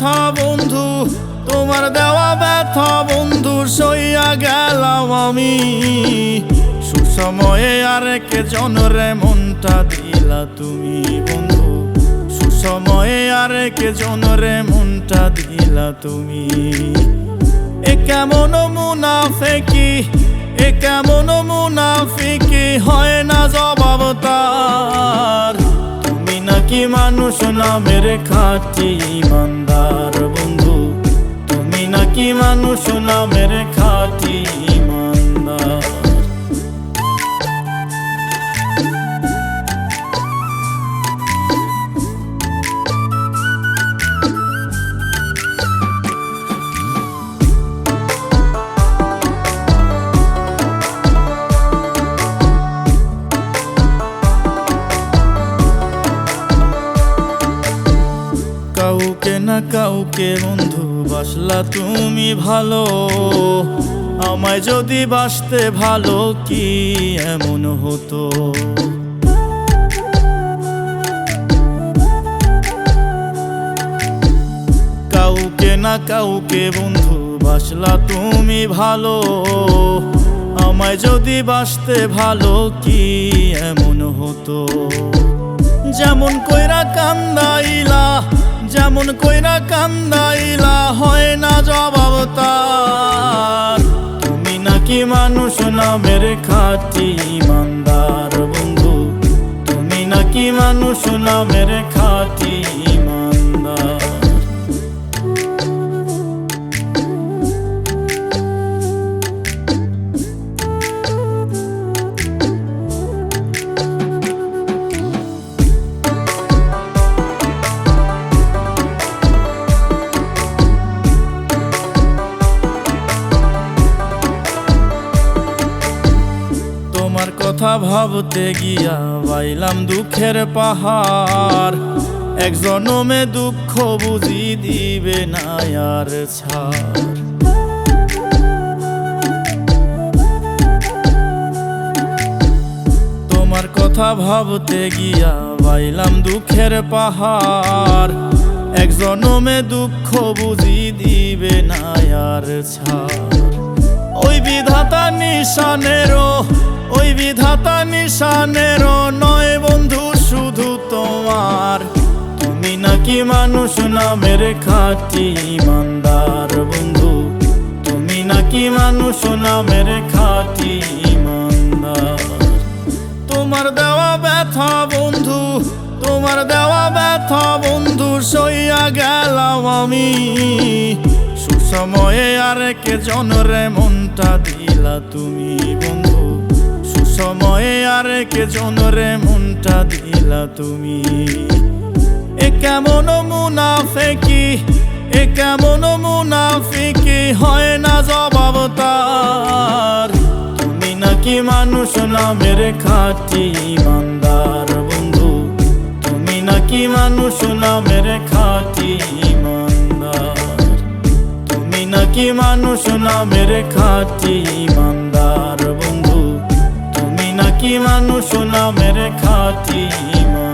ব্যথা বন্ধু, তোমার দেওয়া ব্যথা বন্ধু সইয়া গেলাম আমি। সুসময়ে আরেক জনরে মনটা দিলা তুমি বন্ধু, সুসময়ে আরেক জনরে মনটা দিলা তুমি। এ কেমন মুনাফিকি, এ কেমন মুনাফিকি, হয় না জবাব তার। তুমি নাকি মানুষ নামের খাঁটি ইমানদার বন্ধু, তুমি নাকি মানুষ নামের খাঁটি ইমানদার। কাউকে না কাউকে বন্ধু বাসলা তুমি ভালো, আমায় যদি বাসতে ভালো কি এমন হতো। কাউকে না কাউকে বন্ধু বাসলা তুমি ভালো, আমায় যদি বাসতে ভালো কি এমন হতো। যেমন কইরা কান্দাইলা, যেমন কইরা কান্দাইলা, হয় না জবাব তার। তুমি নাকি মানুষ নামের খাঁটি ইমানদার বন্ধু, তুমি নাকি মানুষ নামের খাঁটি ইমানদার। তোমার কথা ভাবতে গিয়া বাইলাম দুঃখের পাহাড়, এক জনমে দুঃখ বুঝি দিবে না আর ছাড়। তোমার কথা ভাবতে গিয়া বাইলাম দুঃখের পাহাড়, এক জনমে দুঃখ বুঝি দিবে না আর ছাড়। ওই বিধাতা নিশানেরও, ওই বিধাতা নিশানেরও নয় বন্ধু শুধু তোমার। তুমি নাকি মানুষ নামের খাঁটি ইমানদার বন্ধু, তুমি নাকি মানুষ নামের খাঁটি ইমানদার। তোমার দেওয়া ব্যথা বন্ধু, তোমার দেওয়া ব্যথা বন্ধু সইয়া গেলাম আমি। সুসময়ে আরেক জনরে মনটা দিলা তুমি বন্ধু, সুসময়ে আরেক জনরে মনটা দিলা তুমি। এ কেমন মুনাফিকি, এ কেমন মুনাফিকি, হয় না জবাব তার। তুমি নাকি মানুষ নামের খাঁটি ইমানদার বন্ধু, তুমি নাকি মানুষ নামের খাঁটি ইমানদার। তুমি নাকি মানুষ নামের খাঁটি ইমানদার বন্ধু, তুমি নাকি মানুষ নামের খাঁটি ইমানদার।